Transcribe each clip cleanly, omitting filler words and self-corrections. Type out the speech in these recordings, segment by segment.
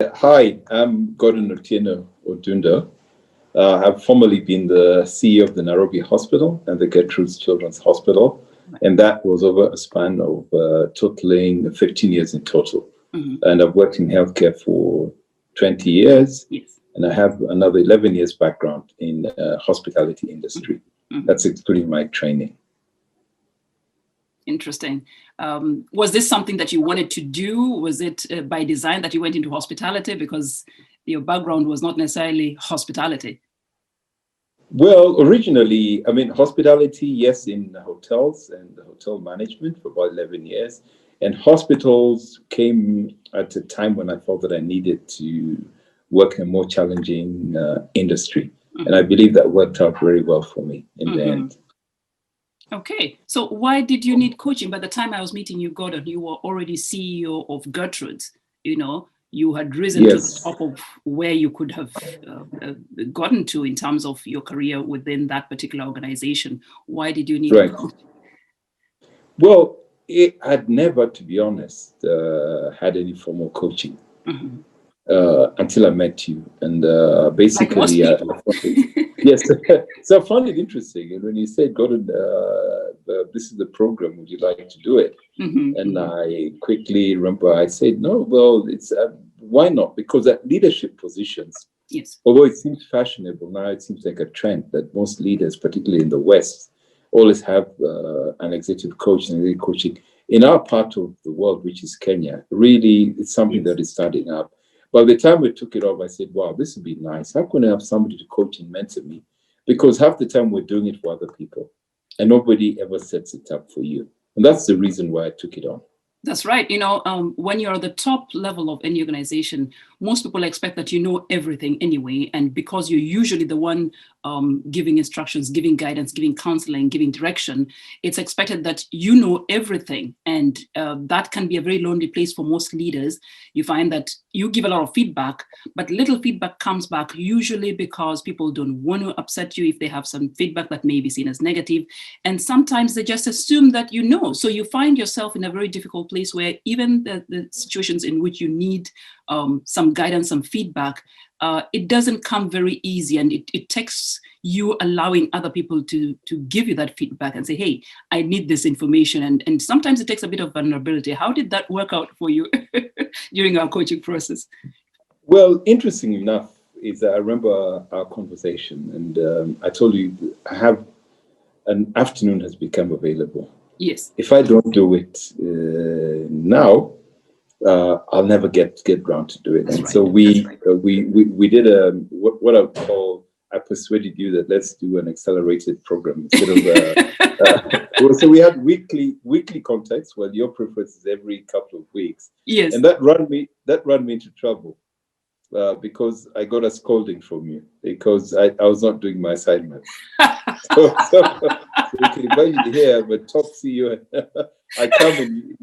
Hi, I'm Gordon Otieno Odunda. I've formerly been the CEO of the Nairobi Hospital and the Gertrude's Children's Hospital, and that was over a span of totaling 15 years in total. And I've worked in healthcare for 20 years, Yes. and I have another 11 years background in hospitality industry. That's including my training. Interesting. Was this something that you wanted to do? Was it by design that you went into hospitality because your background was not necessarily hospitality? Well, originally, hospitality, yes, in hotels and hotel management for about 11 years. And hospitals came at a time when I felt that I needed to work in a more challenging industry. And I believe that worked out very well for me in the end. Okay, so why did you need coaching? By the time I was meeting you, Gordon, you were already CEO of Gertrude's. You had risen to the top of where you could have gotten to in terms of your career within that particular organization. Why did you need coaching? Well, I had never, to be honest, had any formal coaching until I met you. And basically, yes. So I found it interesting. And when you said, Gordon, this is the program, would you like to do it? And I quickly remember I said, no, well, it's why not? Because at leadership positions, although it seems fashionable, now it seems like a trend that most leaders, particularly in the West, always have an executive coach and executive coaching. In our part of the world, which is Kenya, really, it's something that is starting up. By the time we took it off, I said, wow, this would be nice. How can I have somebody to coach and mentor me? Because half the time we're doing it for other people and nobody ever sets it up for you. And that's the reason why I took it on. That's right. When you're at the top level of any organization, most people expect that you know everything anyway. And because you're usually the one giving instructions, giving guidance, giving counseling, giving direction, it's expected that you know everything. And that can be a very lonely place for most leaders. You find that you give a lot of feedback, but little feedback comes back, usually because people don't want to upset you if they have some feedback that may be seen as negative. And sometimes they just assume that you know. So you find yourself in a very difficult place where even the situations in which you need some guidance, some feedback, it doesn't come very easy, and it takes you allowing other people to give you that feedback and say, hey, I need this information. And sometimes it takes a bit of vulnerability. How did that work out for you during our coaching process? Well, interesting enough is that I remember our conversation, and I told you I have an afternoon has become available. Yes. If I don't do it now, I'll never get around to do it. And so we did what I would call, I persuaded you that let's do an accelerated program instead of so we had weekly contacts. Well, your preference is every couple of weeks. Yes. And that ran me into trouble because I got a scolding from you because I was not doing my assignments. so you can imagine here, but top CEO, I come and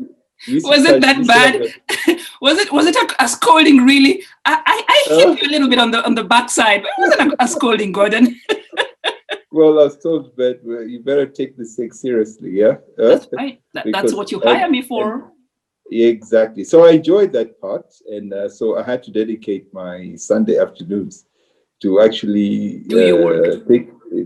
was it that bad? Was it a scolding really? I hit you a little bit on the backside, but it wasn't a scolding, Gordon. Well, I was told, but you better take this thing seriously, yeah? That's right. That's what you hire me for. Exactly. So I enjoyed that part, and so I had to dedicate my Sunday afternoons to actually do your work.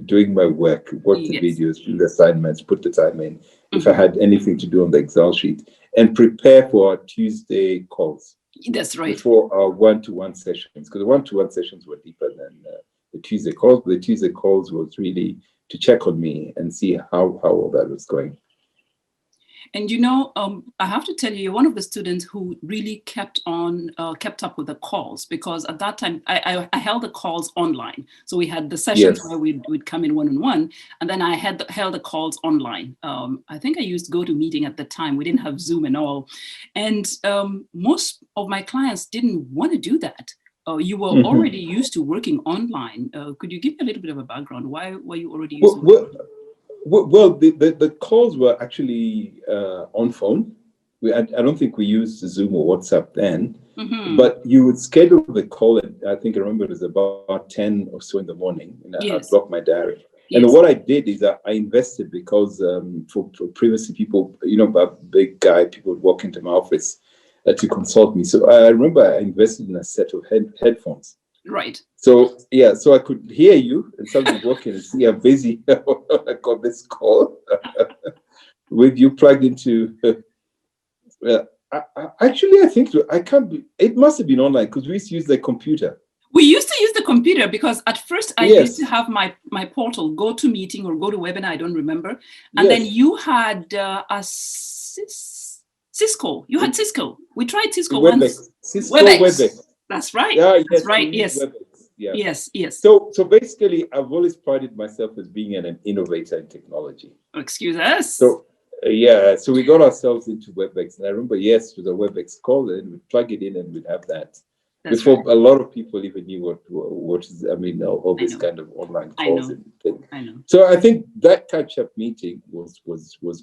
Doing my work, work the videos, do the assignments, put the time in. If I had anything to do on the Excel sheet, and prepare for our Tuesday calls. That's right. Before our one-to-one sessions, because the one-to-one sessions were deeper than the Tuesday calls. But the Tuesday calls was really to check on me and see how all that was going. And I have to tell you, you're one of the students who really kept up with the calls, because at that time I held the calls online. So we had the sessions where we'd come in one-on-one, and then I held the calls online. I think I used GoToMeeting at the time. We didn't have Zoom and all, and most of my clients didn't want to do that. You were already used to working online. Could you give me a little bit of a background? Why were you already used to working? Well, the calls were actually on phone. I don't think we used Zoom or WhatsApp then, but you would schedule the call. I think I remember it was about 10 or so in the morning, and I'd block my diary. And what I did is I invested, because for previously people, big guy, people would walk into my office. to consult me. So I remember I invested in a set of headphones. Right. So so I could hear you and somebody walking and see I'm busy. I got this call with you plugged into. Actually, I think I can't be. It must have been online because we used to use the computer. We used to use the computer because at first I used to have my portal, go to meeting or go to webinar, I don't remember. And then you had a Cisco. You had Cisco. We tried Cisco once. Cisco WebEx. That's right. Yeah, that's right. Yes. WebEx. Yeah. Yes. So basically, I've always prided myself as being an innovator in technology. Excuse us. So so we got ourselves into WebEx, and I remember with a WebEx call, and we'd plug it in, and we'd have that. That's before right. A lot of people even knew what is, all this kind of online calls and things. I know. So I think that catch-up meeting was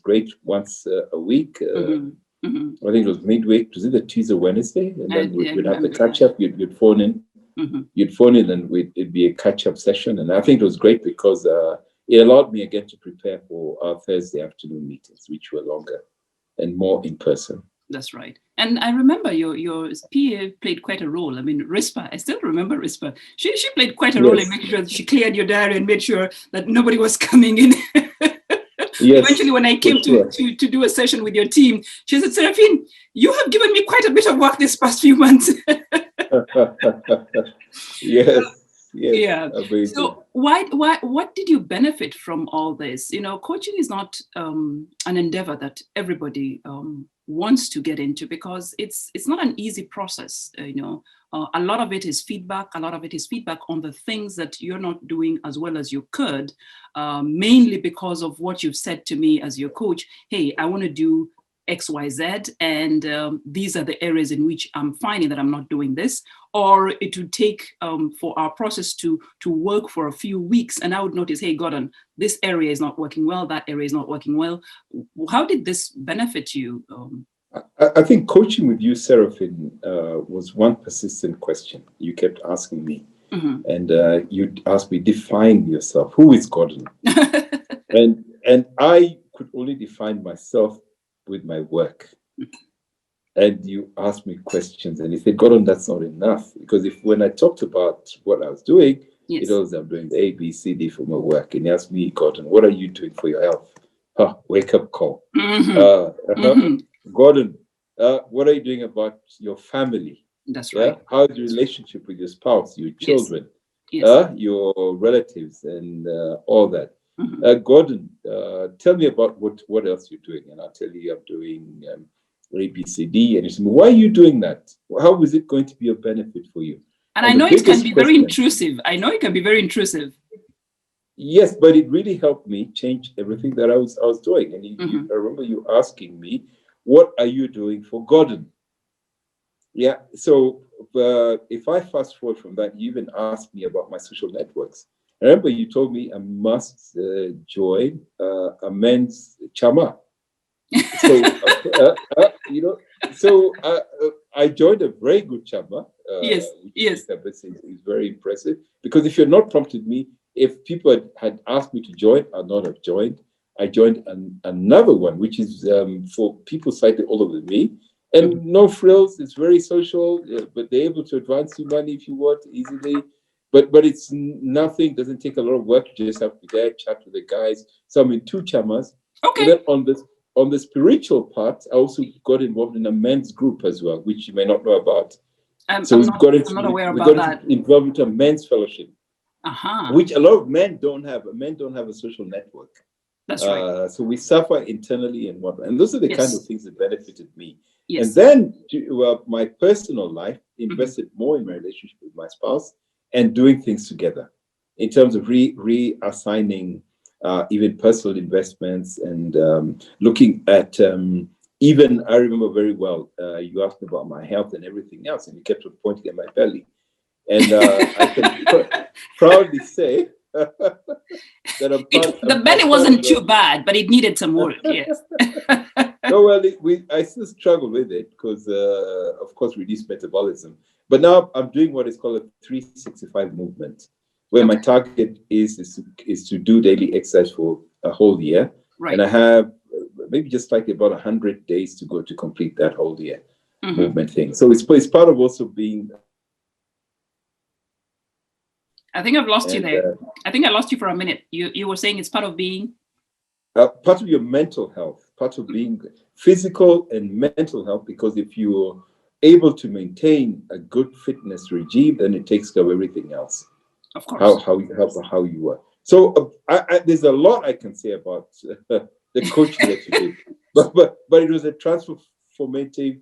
great once a week. I think it was midweek. Was it the Tuesday or Wednesday? And then we'd have the catch-up. You'd phone in. You'd phone in, and it'd be a catch-up session. And I think it was great because it allowed me again to prepare for our Thursday afternoon meetings, which were longer and more in person. That's right. And I remember your PA played quite a role. I mean, Rispa, I still remember Rispa. She played quite a role in making sure that she cleared your diary and made sure that nobody was coming in. Eventually, when I came to do a session with your team, she said, Seraphine, you have given me quite a bit of work this past few months. Yes. Yeah. Amazing. So what did you benefit from all this? Coaching is not an endeavor that everybody wants to get into because it's not an easy process. A lot of it is feedback. A lot of it is feedback on the things that you're not doing as well as you could, mainly because of what you've said to me as your coach. Hey, I want to do X, Y, Z, and these are the areas in which I'm finding that I'm not doing this. Or it would take for our process to work for a few weeks, and I would notice, hey, Gordon, this area is not working well, that area is not working well. How did this benefit you? I think coaching with you, Seraphine, was one persistent question you kept asking me. And you'd ask me, define yourself. Who is Gordon? and I could only define myself with my work. And you asked me questions, and you said, Gordon, that's not enough. Because when I talked about what I was doing, it was I'm doing the A, B, C, D for my work. And you asked me, Gordon, what are you doing for your health? Wake up call. Gordon, what are you doing about your family? That's right. How's your relationship with your spouse, your children, your relatives, and all that? Gordon, tell me about what else you're doing. And I'll tell you I'm doing A, B, C, D. And you say, why are you doing that? How is it going to be a benefit for you? And I know it can be very intrusive. Yes, but it really helped me change everything that I was doing. And I remember you asking me, what are you doing for Gordon? Yeah. So if I fast forward from that, you even asked me about my social networks. I remember you told me I must join a men's chama. So I joined a very good chama. Yes. It's very impressive because if you had not prompted me, if people had asked me to join, I'd not have joined. I joined another one, which is for people slightly older than me. And no frills, it's very social, but they're able to advance you money if you want easily. But it's nothing, doesn't take a lot of work. You just have to be there, chat with the guys. So I'm in two chamas. Okay. And then on the spiritual part, I also got involved in a men's group as well, which you may not know about. I'm not aware about that. Involved in a men's fellowship, which a lot of men don't have. Men don't have a social network. That's right. So we suffer internally and whatnot. And those are the kind of things that benefited me. Yes. And then my personal life invested more in my relationship with my spouse and doing things together in terms of reassigning even personal investments and looking at even, I remember very well, you asked me about my health and everything else, and you kept on pointing at my belly. And I can proudly say that the belly wasn't too bad, but it needed some work, yes. No, well, I still struggle with it because, of course, reduced metabolism. But now I'm doing what is called a 365 movement, where my target is to do daily exercise for a whole year. Right. And I have maybe just like about 100 days to go to complete that whole year. movement thing. So it's part of also being. I think I've lost you there. I think I lost you for a minute. You were saying it's part of being. Part of your mental health, part of being physical and mental health, because if you're able to maintain a good fitness regime, then it takes care of everything else. Of course. How you are. So there's a lot I can say about the coaching that you did, but it was a transformative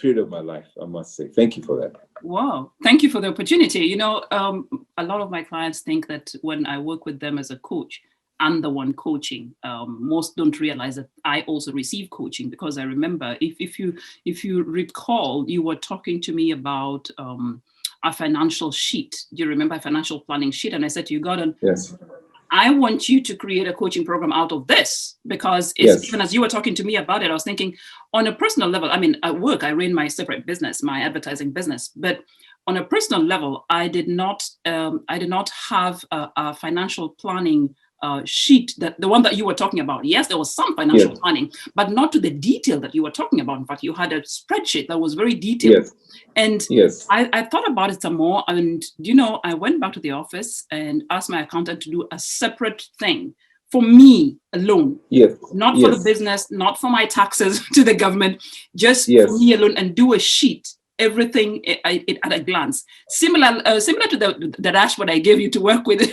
period of my life, I must say. Thank you for that. Wow. Thank you for the opportunity. You know, a lot of my clients think that when I work with them as a coach, I'm the one coaching. Most don't realize that I also receive coaching, because I remember, if you recall, you were talking to me about a financial sheet. Do you remember a financial planning sheet? And I said to you, Gordon, yes, I want you to create a coaching program out of this, because even as you were talking to me about it, I was thinking on a personal level. I mean, at work, I ran my separate business, my advertising business, but on a personal level, I did not have a financial planning sheet, that the one that you were talking about. Yes, there was some financial planning, but not to the detail that you were talking about. In fact, you had a spreadsheet that was very detailed. And I thought about it some more, and I went back to the office and asked my accountant to do a separate thing for me alone, not for the business, not for my taxes to the government, just for me alone, and do a sheet. Everything at a glance, similar to the dashboard I gave you to work with.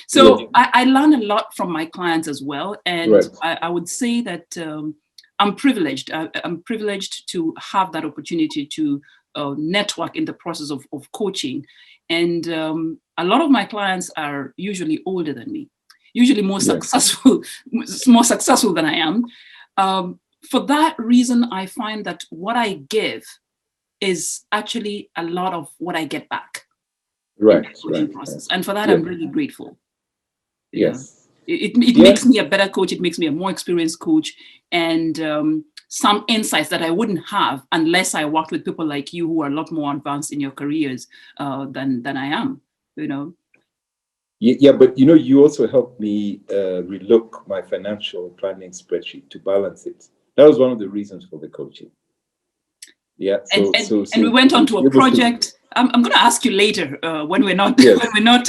So I learn a lot from my clients as well, and I would say that I'm privileged. I'm privileged to have that opportunity to network in the process of coaching, and a lot of my clients are usually older than me, usually more successful than I am. For that reason, I find that what I give is actually a lot of what I get back in the coaching process. And for that, I'm really grateful. Yes. It makes me a better coach. It makes me a more experienced coach, and some insights that I wouldn't have unless I worked with people like you, who are a lot more advanced in your careers than I am, Yeah, but you also helped me relook my financial planning spreadsheet to balance it. That was one of the reasons for the coaching. Yeah, and we went on to a project. I'm going to ask you later when we're not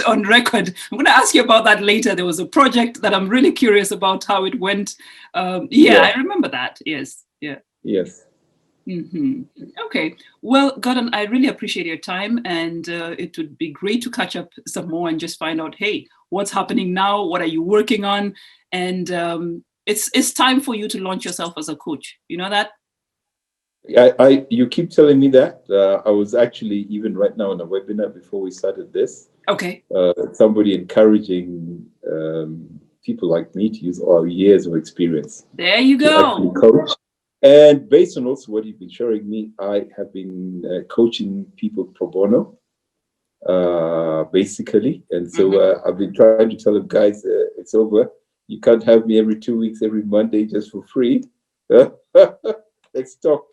on record. I'm going to ask you about that later. There was a project that I'm really curious about how it went. I remember that. Yes. Mm-hmm. Okay. Well, Gordon, I really appreciate your time, and it would be great to catch up some more and just find out, hey, what's happening now? What are you working on? And it's time for you to launch yourself as a coach. You know that? You keep telling me that. I was actually even right now on a webinar before we started this. Okay. Somebody encouraging people like me to use our years of experience. There you go. To actually coach. And based on also what you've been showing me, I have been coaching people pro bono, basically. And so I've been trying to tell them, guys, it's over. You can't have me every 2 weeks, every Monday, just for free. Let's talk.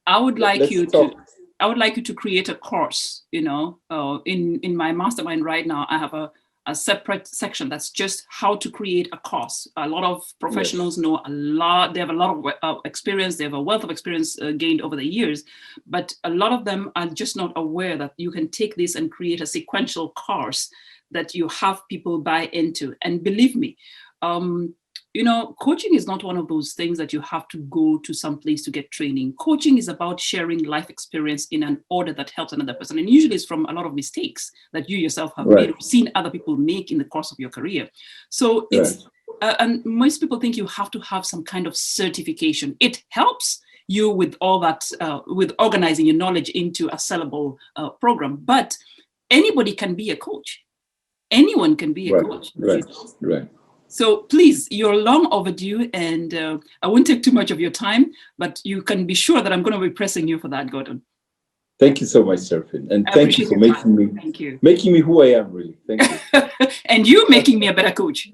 I would like you to create a course. In my mastermind right now, I have a separate section that's just how to create a course. A lot of professionals know a lot. They have a lot of experience. They have a wealth of experience gained over the years, but a lot of them are just not aware that you can take this and create a sequential course that you have people buy into. And believe me, coaching is not one of those things that you have to go to some place to get training. Coaching is about sharing life experience in an order that helps another person. And usually it's from a lot of mistakes that you yourself have made or seen other people make in the course of your career. So it's, and most people think you have to have some kind of certification. It helps you with all that, with organizing your knowledge into a sellable program. But anybody can be a coach. Anyone can be a coach. Right. So please, you're long overdue, and I won't take too much of your time, but you can be sure that I'm going to be pressing you for that, Gordon. Thank you so much, Seraphine. And thank you for making me who I am, really. Thank you. And you making me a better coach.